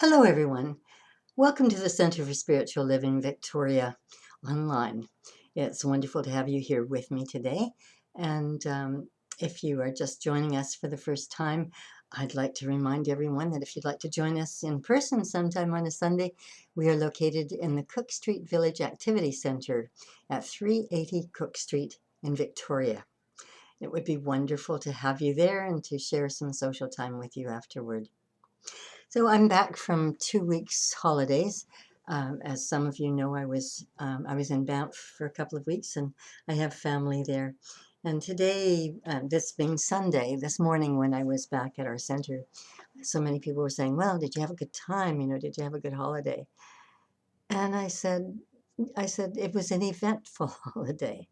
Hello, everyone. Welcome to the Center for Spiritual Living Victoria Online. It's wonderful to have you here with me today. And if you are just joining us for the first time, I'd like to remind everyone that if you'd like to join us in person sometime on a Sunday, we are located in the Cook Street Village Activity Center at 380 Cook Street in Victoria. It would be wonderful to have you there and to share some social time with you afterward. So I'm back from 2 weeks holidays. As some of you know, I was in Banff for a couple of weeks, and I have family there. And today, this being Sunday, this morning when I was back at our center, so many people were saying, "Well, did you have a good time? Did you have a good holiday?" And I said it was an eventful holiday,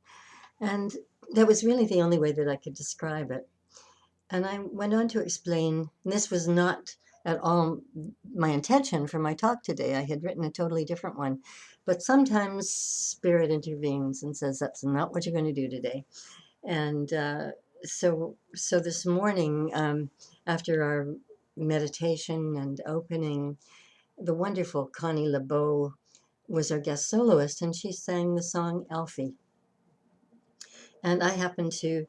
and that was really the only way that I could describe it. And I went on to explain, and this was not at all my intention for my talk today. I had written a totally different one. But sometimes spirit intervenes and says, that's not what you're going to do today. And so this morning, after our meditation and opening, the wonderful Connie LeBeau was our guest soloist, and she sang the song Alfie. And I happened to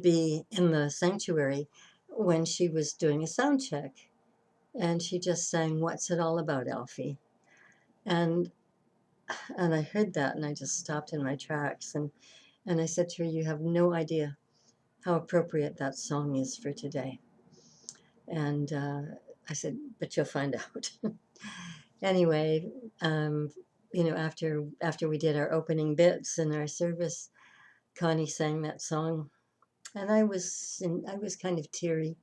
be in the sanctuary when she was doing a sound check, and she just sang, "What's it all about, Alfie?" And and I heard that, and I just stopped in my tracks, and I said to her, "You have no idea how appropriate that song is for today." And I said, "But you'll find out." Anyway, um, after we did our opening bits in our service, Connie sang that song, and I was kind of teary.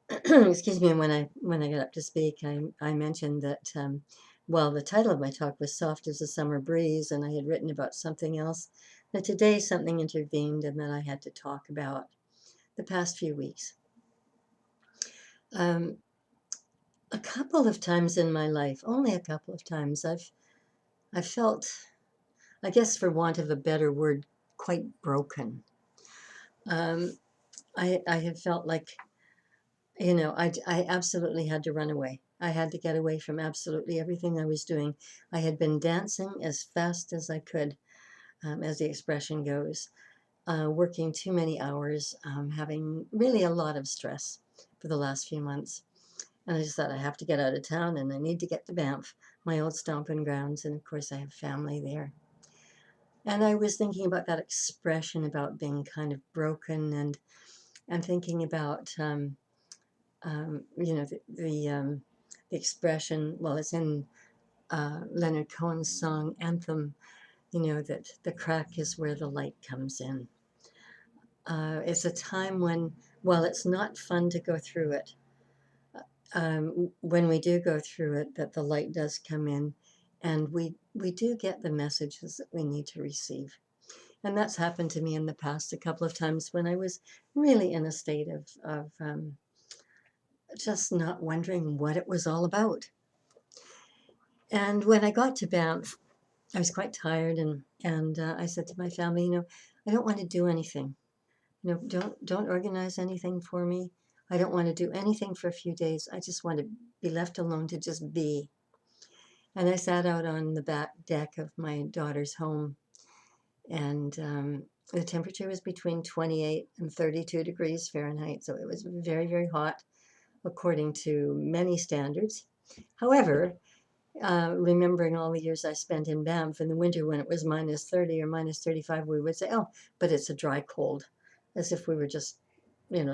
Excuse me. And when I got up to speak, I mentioned that well, the title of my talk was "Soft as a Summer Breeze," and I had written about something else. That today something intervened, and that I had to talk about the past few weeks. Um, a couple of times in my life, only a couple of times, I felt, I guess, for want of a better word, quite broken. Um, I have felt like I absolutely had to run away. I had to get away from absolutely everything I was doing. I had been dancing as fast as I could, as the expression goes, working too many hours, having really a lot of stress for the last few months. And I just thought I have to get out of town and I need to get to Banff, my old stomping grounds. And of course, I have family there. And I was thinking about that expression about being kind of broken and thinking about the expression, well, it's in Leonard Cohen's song Anthem, that the crack is where the light comes in. It's a time when, while it's not fun to go through it, when we do go through it, that the light does come in and we do get the messages that we need to receive. And that's happened to me in the past a couple of times when I was really in a state of just not wondering what it was all about. And when I got to Banff, I was quite tired, and I said to my family, I don't want to do anything. Don't organize anything for me. I don't want to do anything for a few days. I just want to be left alone to just be. And I sat out on the back deck of my daughter's home, and the temperature was between 28 and 32 degrees Fahrenheit, so it was very, very hot according to many standards. However, remembering all the years I spent in Banff in the winter when it was minus 30 or minus 35, we would say, oh, but it's a dry cold, as if we were just,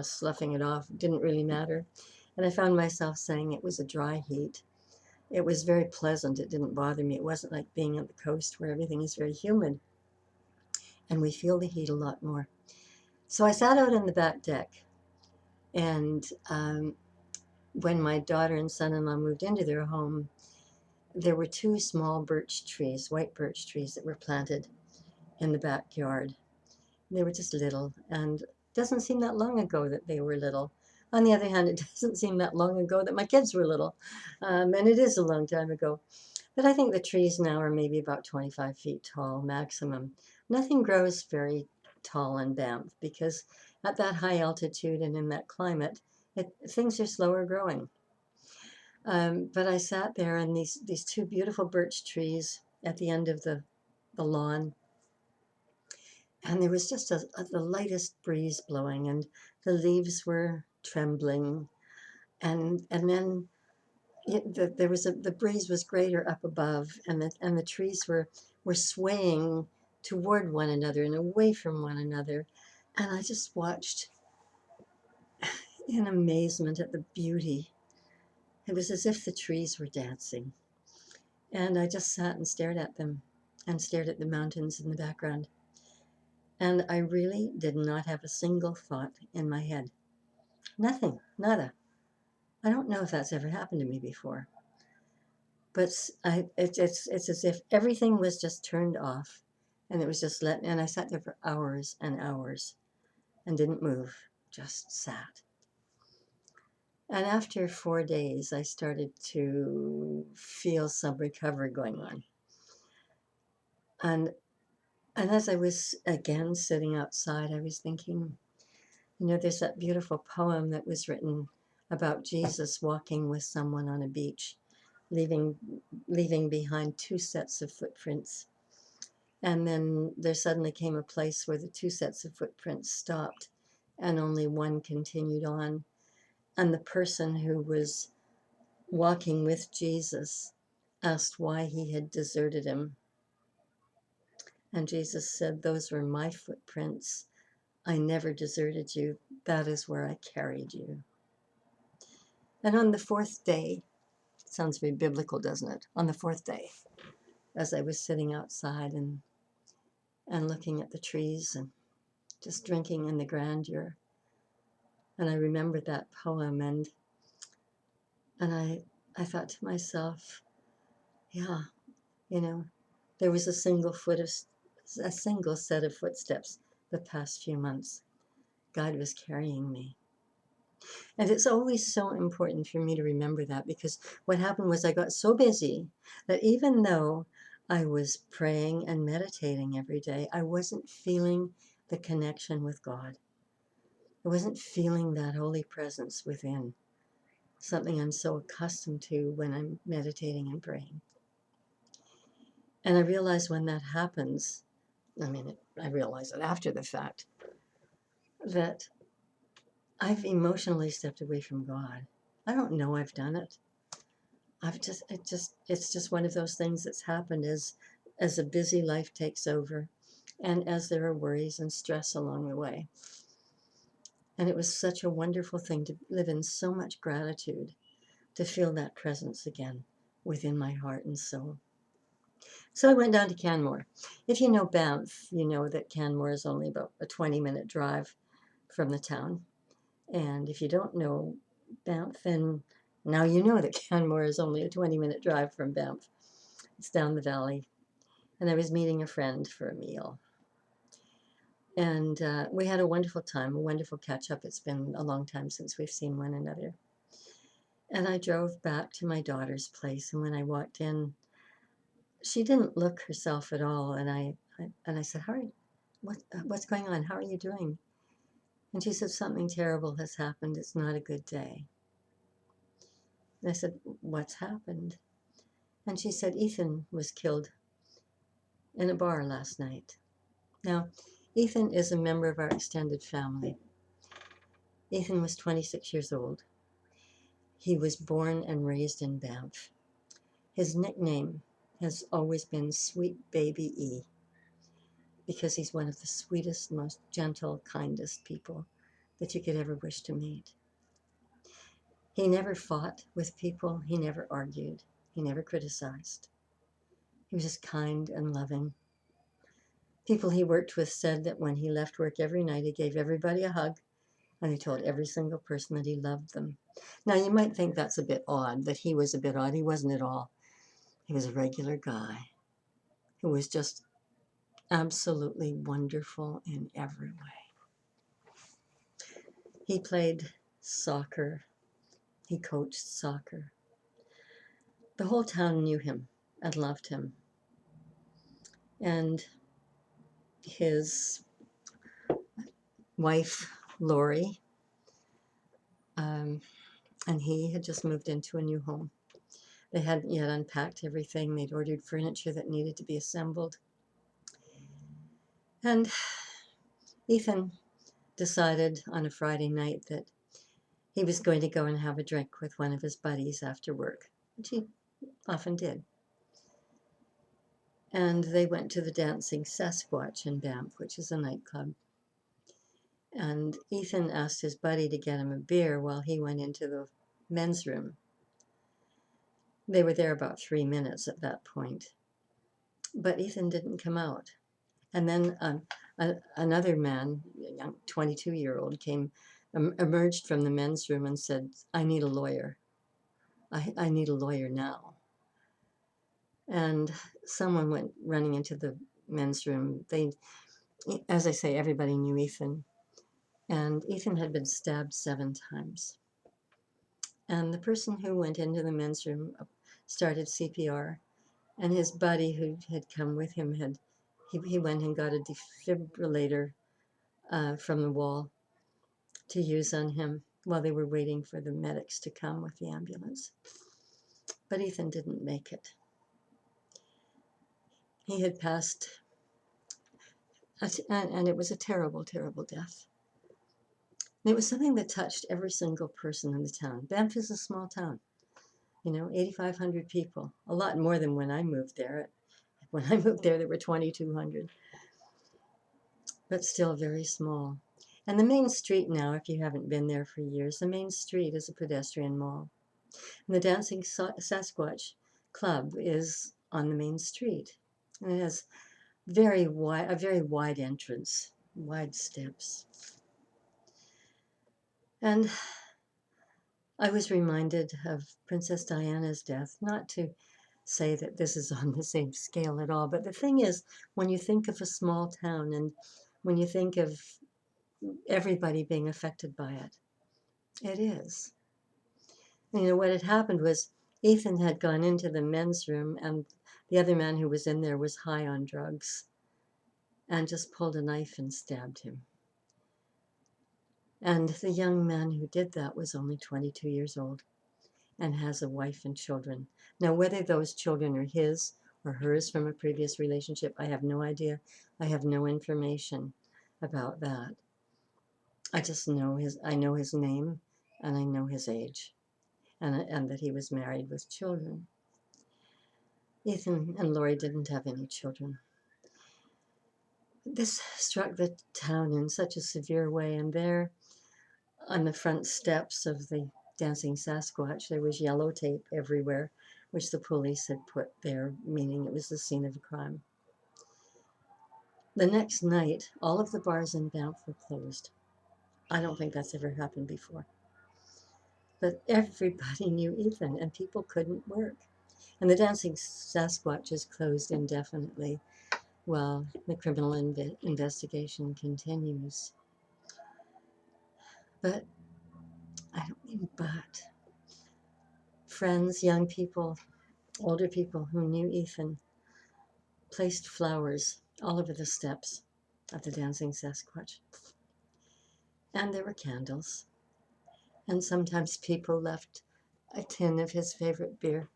sloughing it off. It didn't really matter. And I found myself saying it was a dry heat. It was very pleasant. It didn't bother me. It wasn't like being at the coast where everything is very humid and we feel the heat a lot more. So I sat out on the back deck, and when my daughter and son-in-law moved into their home, there were two small birch trees, white birch trees, that were planted in the backyard. They were just little, and it doesn't seem that long ago that they were little. On the other hand, it doesn't seem that long ago that my kids were little, and it is a long time ago. But I think the trees now are maybe about 25 feet tall maximum. Nothing grows very tall in Banff because at that high altitude and in that climate, things are slower growing. But I sat there and these two beautiful birch trees at the end of the lawn, and there was just the lightest breeze blowing, and the leaves were trembling, and then there was the breeze was greater up above, and the trees were swaying toward one another and away from one another, and I just watched in amazement at the beauty. It was as if the trees were dancing, and I just sat and stared at them, and stared at the mountains in the background, and I really did not have a single thought in my head. Nothing, nada. I don't know if that's ever happened to me before. But it's as if everything was just turned off, and it was just and I sat there for hours and hours and didn't move, just sat. And after 4 days, I started to feel some recovery going on. And as I was again sitting outside, I was thinking, there's that beautiful poem that was written about Jesus walking with someone on a beach, leaving behind two sets of footprints. And then there suddenly came a place where the two sets of footprints stopped and only one continued on. And the person who was walking with Jesus asked why he had deserted him. And Jesus said, "Those were my footprints. I never deserted you. That is where I carried you." And on the fourth day, sounds very biblical, doesn't it? On the fourth day, as I was sitting outside and looking at the trees and just drinking in the grandeur, and I remembered that poem, and I thought to myself, yeah, there was a single set of footsteps the past few months. God was carrying me. And it's always so important for me to remember that, because what happened was I got so busy that even though I was praying and meditating every day, I wasn't feeling the connection with God. I wasn't feeling that holy presence within, something I'm so accustomed to when I'm meditating and praying. And I realized when that happens, I realize it after the fact, that I've emotionally stepped away from God. I don't know I've done it. It's just one of those things that's happened as a busy life takes over, and as there are worries and stress along the way. And it was such a wonderful thing to live in so much gratitude, to feel that presence again within my heart and soul. So I went down to Canmore. If you know Banff, you know that Canmore is only about a 20-minute drive from the town. And if you don't know Banff, then now you know that Canmore is only a 20-minute drive from Banff. It's down the valley. And I was meeting a friend for a meal. And we had a wonderful time, a wonderful catch-up. It's been a long time since we've seen one another. And I drove back to my daughter's place, and when I walked in, she didn't look herself at all. And I said, "How are you? What's going on? How are you doing?" And she said, "Something terrible has happened. It's not a good day." And I said, "What's happened?" And she said, "Ethan was killed in a bar last night." Now, Ethan is a member of our extended family. Ethan was 26 years old. He was born and raised in Banff. His nickname has always been Sweet Baby E, because he's one of the sweetest, most gentle, kindest people that you could ever wish to meet. He never fought with people. He never argued. He never criticized. He was just kind and loving. People he worked with said that when he left work every night, he gave everybody a hug, and he told every single person that he loved them. Now, you might think that's a bit odd, that he was a bit odd. He wasn't at all. He was a regular guy who was just absolutely wonderful in every way. He played soccer. He coached soccer. The whole town knew him and loved him. And his wife, Lori, and he had just moved into a new home. They hadn't yet unpacked everything. They'd ordered furniture that needed to be assembled. And Ethan decided on a Friday night that he was going to go and have a drink with one of his buddies after work, which he often did. And they went to the Dancing Sasquatch in Banff, which is a nightclub. And Ethan asked his buddy to get him a beer while he went into the men's room. They were there about 3 minutes at that point, but Ethan didn't come out. And then another man, a young 22-year-old, emerged from the men's room and said, "I need a lawyer. I need a lawyer now." And someone went running into the men's room. As I say, everybody knew Ethan. And Ethan had been stabbed 7 times. And the person who went into the men's room started CPR. And his buddy who had come with him he went and got a defibrillator from the wall to use on him while they were waiting for the medics to come with the ambulance. But Ethan didn't make it. He had passed, and it was a terrible, terrible death. And it was something that touched every single person in the town. Banff is a small town, 8,500 people, a lot more than when I moved there. When I moved there were 2,200, but still very small. And the main street now, if you haven't been there for years, the main street is a pedestrian mall. And the Dancing Sasquatch Club is on the main street. And it has a very wide entrance, wide steps. And I was reminded of Princess Diana's death, not to say that this is on the same scale at all, but the thing is, when you think of a small town and when you think of everybody being affected by it, it is. What had happened was Ethan had gone into the men's room and the other man who was in there was high on drugs and just pulled a knife and stabbed him. And the young man who did that was only 22 years old and has a wife and children. Now, whether those children are his or hers from a previous relationship, I have no idea. I have no information about that. I just know I know his name and I know his age and that he was married with children. Ethan and Lori didn't have any children. This struck the town in such a severe way, and there on the front steps of the Dancing Sasquatch, there was yellow tape everywhere, which the police had put there, meaning it was the scene of a crime. The next night, all of the bars in Banff were closed. I don't think that's ever happened before. But everybody knew Ethan, and people couldn't work. And the Dancing Sasquatch is closed indefinitely while the criminal investigation continues. But friends, young people, older people who knew Ethan placed flowers all over the steps of the Dancing Sasquatch. And there were candles. And sometimes people left a tin of his favorite beer.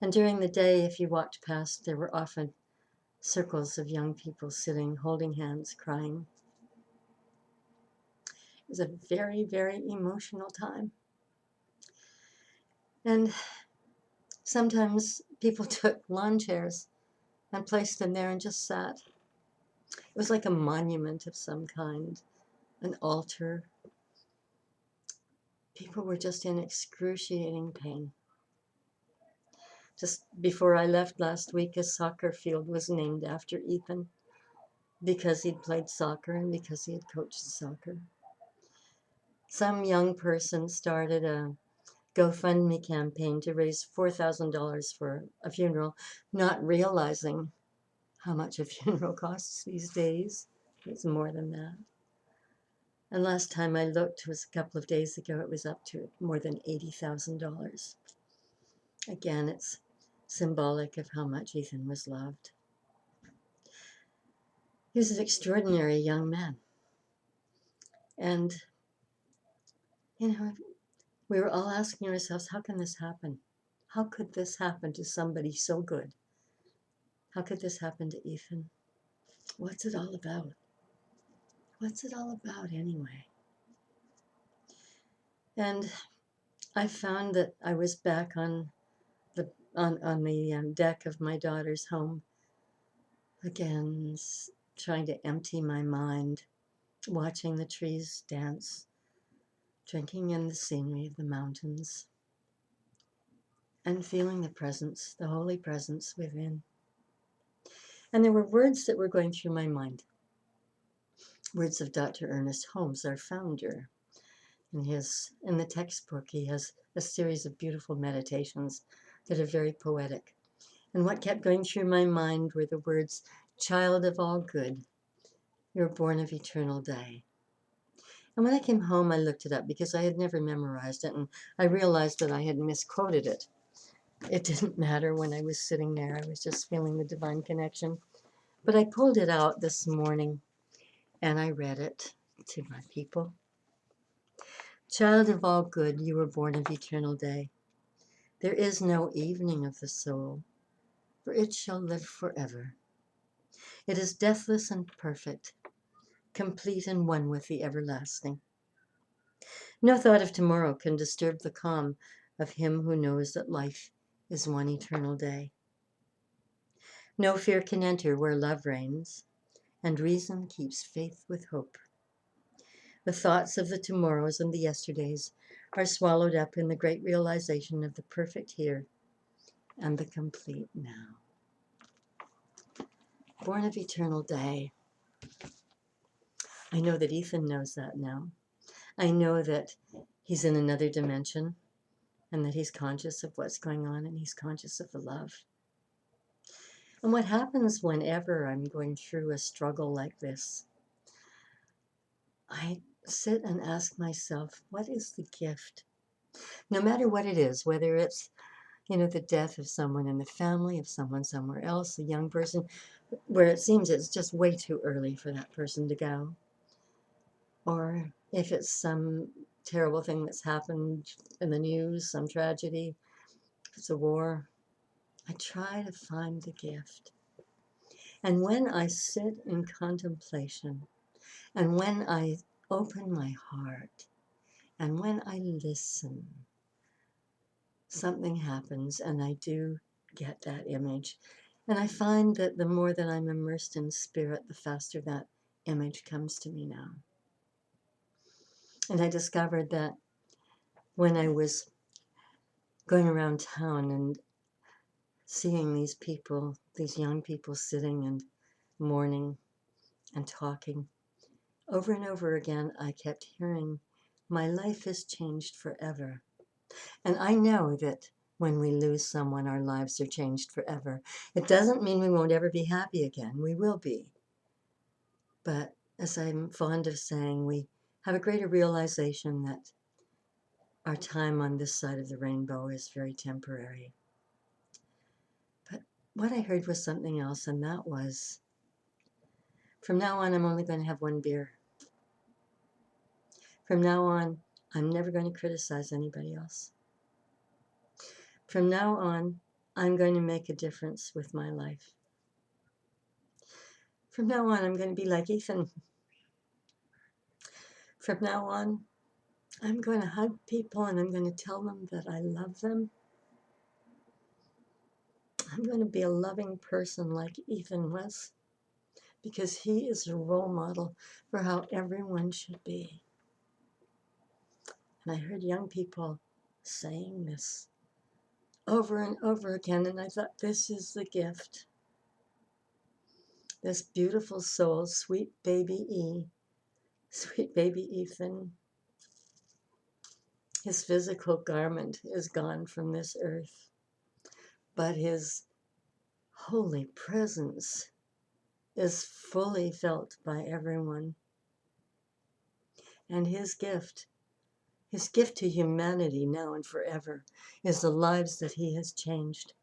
And during the day, if you walked past, there were often circles of young people sitting, holding hands, crying. It was a very, very emotional time. And sometimes people took lawn chairs and placed them there and just sat. It was like a monument of some kind, an altar. People were just in excruciating pain. Just before I left last week, a soccer field was named after Ethan because he'd played soccer and because he had coached soccer. Some young person started a GoFundMe campaign to raise $4,000 for a funeral, not realizing how much a funeral costs these days. It's more than that. And last time I looked was a couple of days ago, it was up to more than $80,000. Again, it's symbolic of how much Ethan was loved. He was an extraordinary young man. And, we were all asking ourselves, how can this happen? How could this happen to somebody so good? How could this happen to Ethan? What's it all about? What's it all about anyway? And I found that I was back on the deck of my daughter's home again, trying to empty my mind, watching the trees dance, drinking in the scenery of the mountains, and feeling the presence, the holy presence within. And there were words that were going through my mind, words of Dr. Ernest Holmes, our founder. In the textbook, he has a series of beautiful meditations that are very poetic. And what kept going through my mind were the words, "Child of all good, you're born of eternal day." And when I came home, I looked it up because I had never memorized it, and I realized that I had misquoted it. It didn't matter when I was sitting there. I was just feeling the divine connection. But I pulled it out this morning and I read it to my people. Child of all good, you were born of eternal day. There is no evening of the soul, for it shall live forever. It is deathless and perfect, complete and one with the everlasting. No thought of tomorrow can disturb the calm of him who knows that life is one eternal day. No fear can enter where love reigns, and reason keeps faith with hope. The thoughts of the tomorrows and the yesterdays are swallowed up in the great realization of the perfect here and the complete now. Born of eternal day. I know that Ethan knows that now. I know that he's in another dimension and that he's conscious of what's going on and he's conscious of the love. And what happens whenever I'm going through a struggle like this, I sit and ask myself, what is the gift? No matter what it is, whether it's, the death of someone in the family, of someone somewhere else, a young person, where it seems it's just way too early for that person to go. Or if it's some terrible thing that's happened in the news, some tragedy, if it's a war, I try to find the gift. And when I sit in contemplation, and when I open my heart, and when I listen, something happens and I do get that image. And I find that the more that I'm immersed in spirit, the faster that image comes to me now. And I discovered that when I was going around town and seeing these people, these young people sitting and mourning and talking, over and over again, I kept hearing, my life is changed forever. And I know that when we lose someone, our lives are changed forever. It doesn't mean we won't ever be happy again. We will be. But as I'm fond of saying, we have a greater realization that our time on this side of the rainbow is very temporary. But what I heard was something else, and that was, from now on, I'm only going to have one beer. From now on, I'm never going to criticize anybody else. From now on, I'm going to make a difference with my life. From now on, I'm going to be like Ethan. From now on, I'm going to hug people and I'm going to tell them that I love them. I'm going to be a loving person like Ethan was, because he is a role model for how everyone should be. And I heard young people saying this over and over again, and I thought, this is the gift. This beautiful soul, sweet baby sweet baby Ethan, his physical garment is gone from this earth, but his holy presence is fully felt by everyone. And his gift to humanity now and forever, is the lives that he has changed,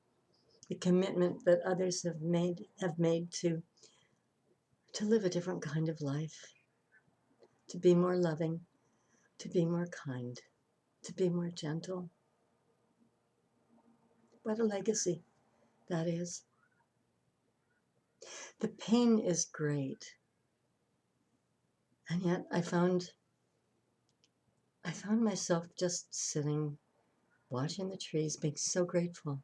the commitment that others have made to live a different kind of life, to be more loving, to be more kind, to be more gentle. What a legacy that is. The pain is great. And yet I found myself just sitting, watching the trees, being so grateful.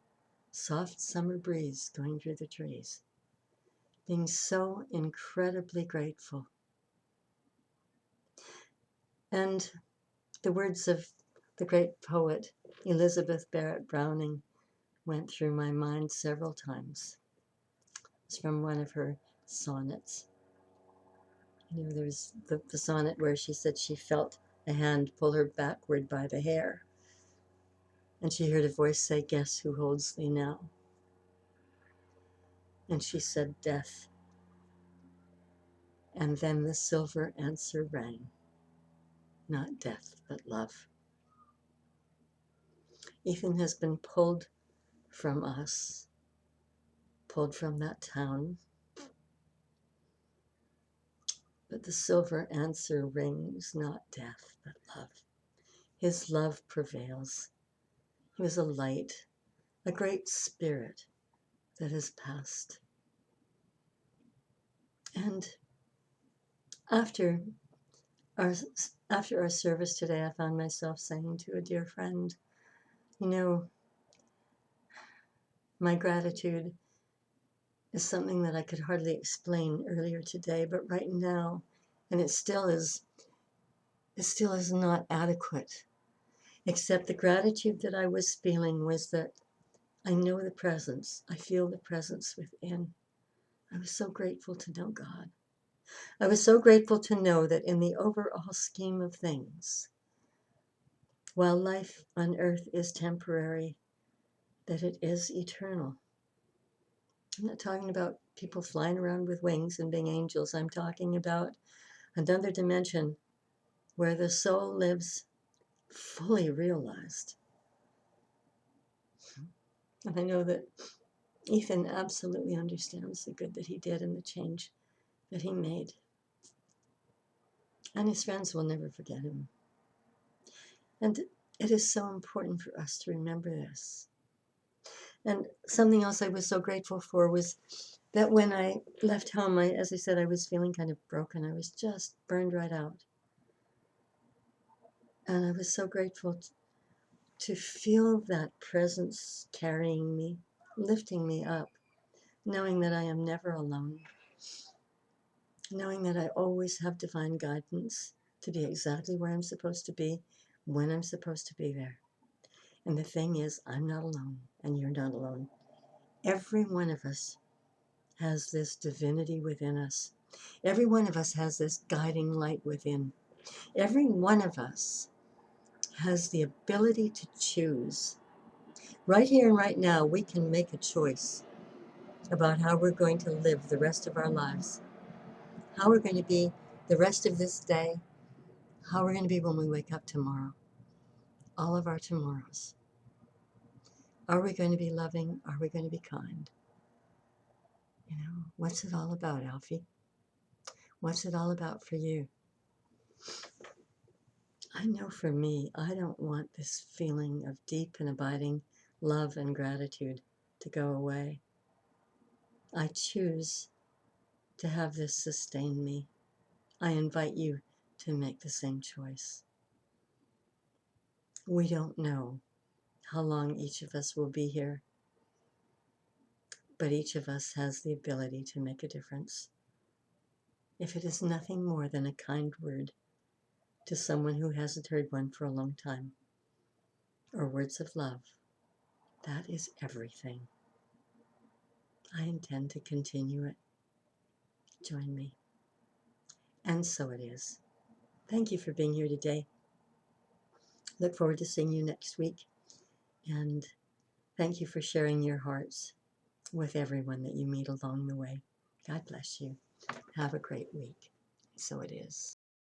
Soft summer breeze going through the trees. Being so incredibly grateful. And the words of the great poet Elizabeth Barrett Browning went through my mind several times. It's from one of her sonnets. You know, there's the sonnet where she said she felt a hand pull her backward by the hair. And she heard a voice say, "Guess who holds thee now?" And she said, "Death." And then the silver answer rang, "Not death, but love." Ethan has been pulled from us, pulled from that town. But the silver answer rings, not death, but love. His love prevails. He was a light, a great spirit that has passed. And after our service today, I found myself saying to a dear friend, you know, my gratitude is something that I could hardly explain earlier today, but right now, and it still is not adequate, except the gratitude that I was feeling was that I know the presence. I feel the presence within. I was so grateful to know God. I was so grateful to know that in the overall scheme of things, while life on earth is temporary, that it is eternal. I'm not talking about people flying around with wings and being angels. I'm talking about another dimension where the soul lives fully realized. And I know that Ethan absolutely understands the good that he did and the change that he made. And his friends will never forget him. And it is so important for us to remember this. And something else I was so grateful for was that when I left home, as I said, I was feeling kind of broken. I was just burned right out. And I was so grateful to feel that presence carrying me, lifting me up, knowing that I am never alone, knowing that I always have divine guidance to be exactly where I'm supposed to be, when I'm supposed to be there. And the thing is, I'm not alone, and you're not alone. Every one of us has this divinity within us. Every one of us has this guiding light within. Every one of us has the ability to choose. Right here and right now, we can make a choice about how we're going to live the rest of our lives, how we're going to be the rest of this day, how we're going to be when we wake up tomorrow, all of our tomorrows. Are we going to be loving? Are we going to be kind? You know, what's it all about, Alfie? What's it all about for you? I know for me, I don't want this feeling of deep and abiding love and gratitude to go away. I choose to have this sustain me. I invite you to make the same choice. We don't know how long each of us will be here, but each of us has the ability to make a difference. If it is nothing more than a kind word to someone who hasn't heard one for a long time, or words of love, that is everything. I intend to continue it. Join me. And so it is. Thank you for being here today. Look forward to seeing you next week. And thank you for sharing your hearts with everyone that you meet along the way. God bless you. Have a great week. So it is.